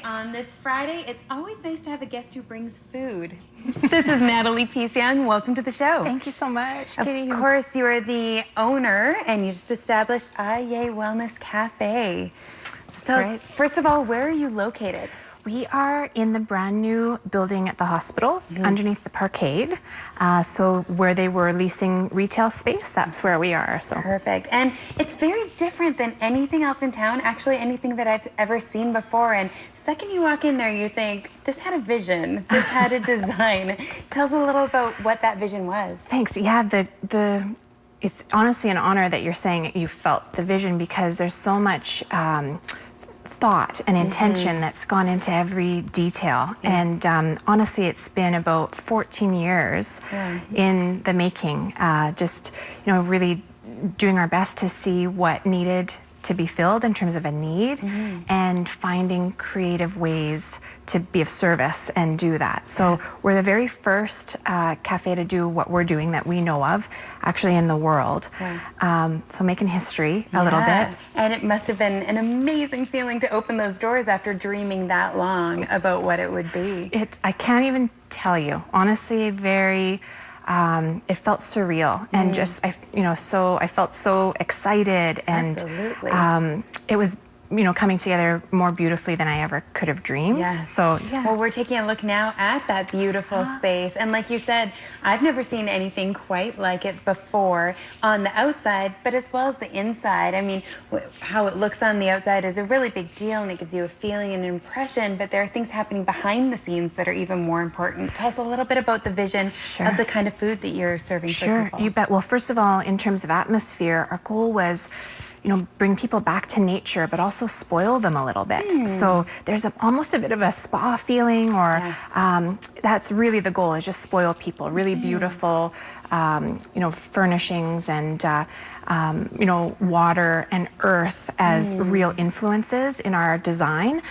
On this Friday, it's always nice to have a guest who brings food. This is Natalie Peace-Young. Welcome to the show. Thank you so much, Katie. Of course, you are the owner, and you just established YaY Wellness Cafe. That's right. First of all, where are you located? We are in the brand new building at the hospital, underneath the parkade. So where they were leasing retail space, that's where we are. So Perfect. And it's very different than anything else in town, actually anything that I've ever seen before. And second you walk in there, you think, this had a vision, this had a design. Tell us a little about what that vision was. Thanks. Yeah, it's honestly an honor that you're saying you felt the vision, because there's so much thought and intention that's gone into every detail. And honestly, it's been about 14 years in the making, just, you know, really doing our best to see what needed to be filled in terms of a need, and finding creative ways to be of service and do that. So we're the very first cafe to do what we're doing that we know of, actually in the world. So making history a little bit. And it must have been an amazing feeling to open those doors after dreaming that long about what it would be. I can't even tell you. Honestly, very. It felt surreal, and just I felt so excited, and it was coming together more beautifully than I ever could have dreamed. So yeah. Well, we're taking a look now at that beautiful space, and like you said, I've never seen anything quite like it before on the outside, but as well as the inside. I mean, how it looks on the outside is a really big deal, and it gives you a feeling and an impression, but there are things happening behind the scenes that are even more important. Tell us a little bit about the vision of the kind of food that you're serving for people. You bet. Well, first of all, in terms of atmosphere, our goal was, bring people back to nature, but also spoil them a little bit. So there's almost a bit of a spa feeling, or that's really the goal, is just spoil people. Really beautiful, furnishings and, water and earth as real influences in our design.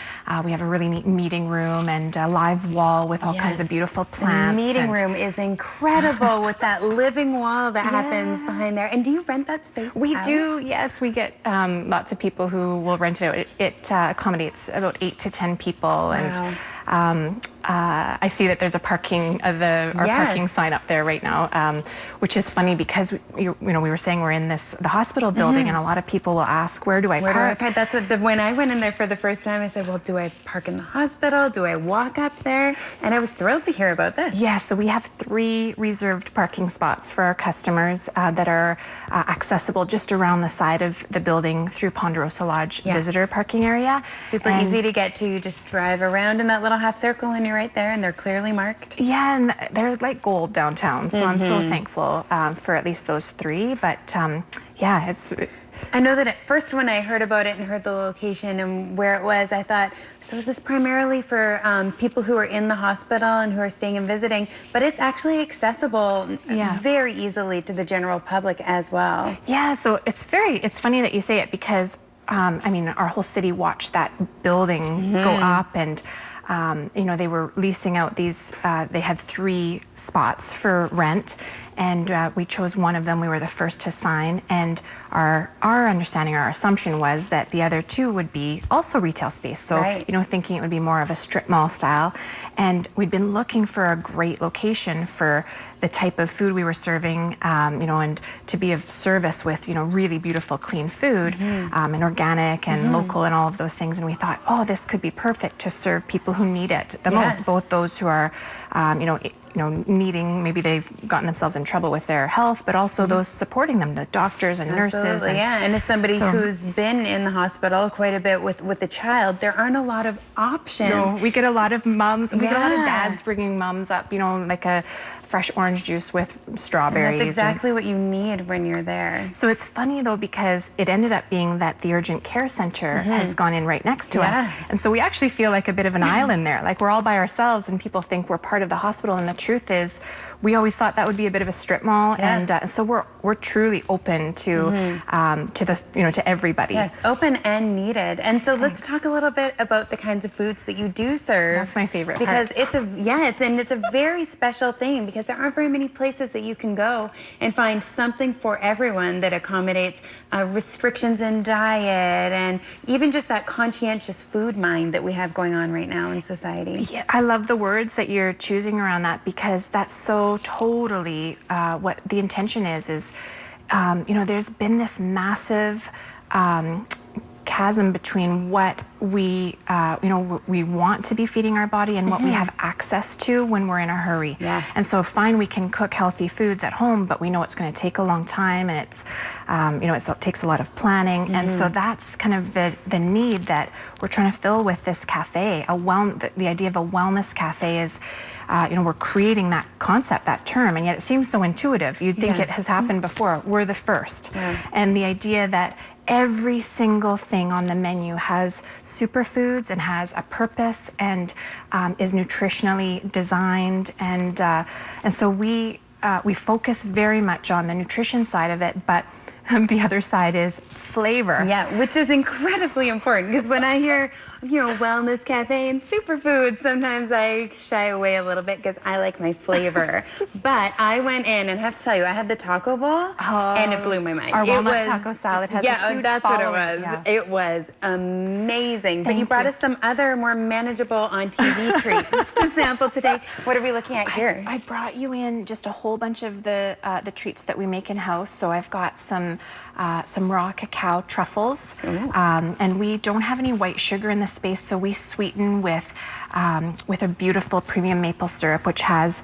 We have a really neat meeting room and a live wall with all kinds of beautiful plants. The meeting room is incredible with that living wall that happens behind there. And do you rent that space We out? do, yes. We get lots of people who will rent it out. It accommodates about 8 to 10 people. And I see that there's a parking, our parking sign up there right now, which is funny because we were saying we're in the hospital building, and a lot of people will ask, where do I park? That's what when I went in there for the first time, I said, well, do I park in the hospital? Do I walk up there? And I was thrilled to hear about this. Yeah, so we have 3 reserved parking spots for our customers that are accessible just around the side of the building through Ponderosa Lodge visitor parking area. Super easy to get to. You just drive around in that little half circle and you're right there, and they're clearly marked. Yeah, and they're like gold downtown, so I'm so thankful for at least those 3. But yeah, I know that at first when I heard about it and heard the location and where it was, I thought, so is this primarily for people who are in the hospital and who are staying and visiting? But it's actually accessible very easily to the general public as well. Yeah, so it's funny that you say it, because I mean, our whole city watched that building go up, and they were leasing out these, they had 3 spots for rent, and we chose one of them. We were the first to sign, and our understanding, our assumption was that the other 2 would be also retail space. So, thinking it would be more of a strip mall style. And we'd been looking for a great location for the type of food we were serving, and to be of service with, really beautiful, clean food, and organic and local and all of those things. And we thought, oh, this could be perfect to serve people who need it the most, both those who are, needing, maybe they've gotten themselves in trouble with their health, but also those supporting them, the doctors and nurses. And as somebody who's been in the hospital quite a bit with a child, there aren't a lot of options. No, we get a lot of moms, we get a lot of dads bringing moms up, like a fresh orange juice with strawberries. And that's exactly what you need when you're there. So it's funny though, because it ended up being that the urgent care center has gone in right next to us. And so we actually feel like a bit of an island. island there. Like, we're all by ourselves, and people think we're part of the hospital. And the truth is, we always thought that would be a bit of a strip mall, and so we're truly open to the to everybody. Yes, open and needed. And so let's talk a little bit about the kinds of foods that you do serve. That's my favorite because part. it's a very special thing, because there aren't very many places that you can go and find something for everyone that accommodates restrictions in diet, and even just that conscientious food mind that we have going on right now in society. Yeah, I love the words that you're choosing around that, because that's so totally what the intention is there's been this massive chasm between what we we want to be feeding our body and what we have access to when we're in a hurry. Yes. And so fine, we can cook healthy foods at home, but we know it's going to take a long time, and it's it takes a lot of planning. And so that's kind of the need that we're trying to fill with this cafe. The idea of a wellness cafe is we're creating that concept, that term, and yet it seems so intuitive. You'd think it has happened before. We're the first. And the idea that every single thing on the menu has superfoods and has a purpose and is nutritionally designed, and so we focus very much on the nutrition side of it, but the other side is flavor. Yeah, which is incredibly important, because when I hear, wellness cafe and superfoods, sometimes I shy away a little bit because I like my flavor. But I went in, and I have to tell you, I had the taco bowl, and it blew my mind. Our walnut taco salad has a huge that's following. what it was. Yeah. It was amazing. But Thank you brought you. us some other more manageable on TV treats to sample today. What are we looking at here? I brought you in just a whole bunch of the treats that we make in house. So I've got some raw cacao truffles, and we don't have any white sugar in the space, so we sweeten with a beautiful premium maple syrup, which has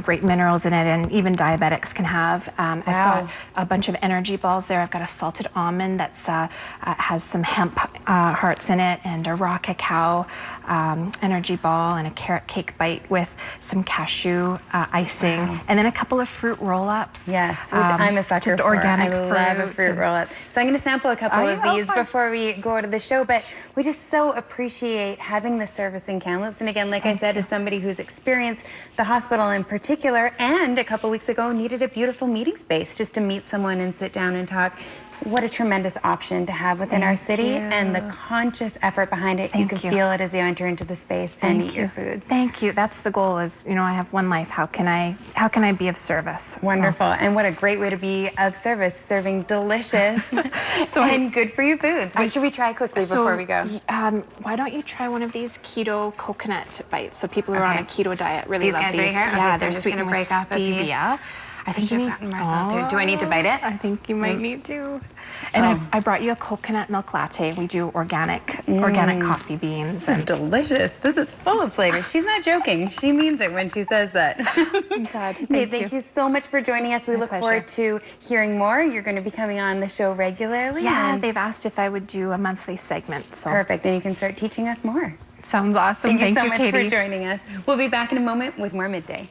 great minerals in it, and even diabetics can have. I've got a bunch of energy balls there. I've got a salted almond that's has some hemp hearts in it, and a raw cacao energy ball, and a carrot cake bite with some cashew icing, and then a couple of fruit roll-ups. Yes, which I'm a sucker just for. Organic I love a fruit roll-up. So I'm going to sample a couple of these before we go to the show, but we just so appreciate having the service in Kamloops. And again, like I said, as somebody who's experienced the hospital in particular, and a couple weeks ago needed a beautiful meeting space just to meet someone and sit down and talk. What a tremendous option to have within our city, and the conscious effort behind it. You can feel it as you enter into the space and eat your foods. Thank you. That's the goal. Is I have one life. How can I be of service? Wonderful, and what a great way to be of service, serving delicious and good for you foods. What should we try quickly before we go? Why don't you try one of these keto coconut bites? So people who are on a keto diet really love guys these. right here? Yeah, Okay, so they're I'm just sweetened gonna with break off a piece. stevia. I think you need. Do I need to bite it? I think you might need to. And I brought you a coconut milk latte. We do organic coffee beans. This is delicious. This is full of flavor. She's not joking. She means it when she says that. God, Thank you so much for joining us. We look forward to hearing more. You're going to be coming on the show regularly. Yeah, they've asked if I would do a monthly segment. So. Perfect. And you can start teaching us more. Sounds awesome. Thank you so much Katie. for joining us. We'll be back in a moment with more Midday.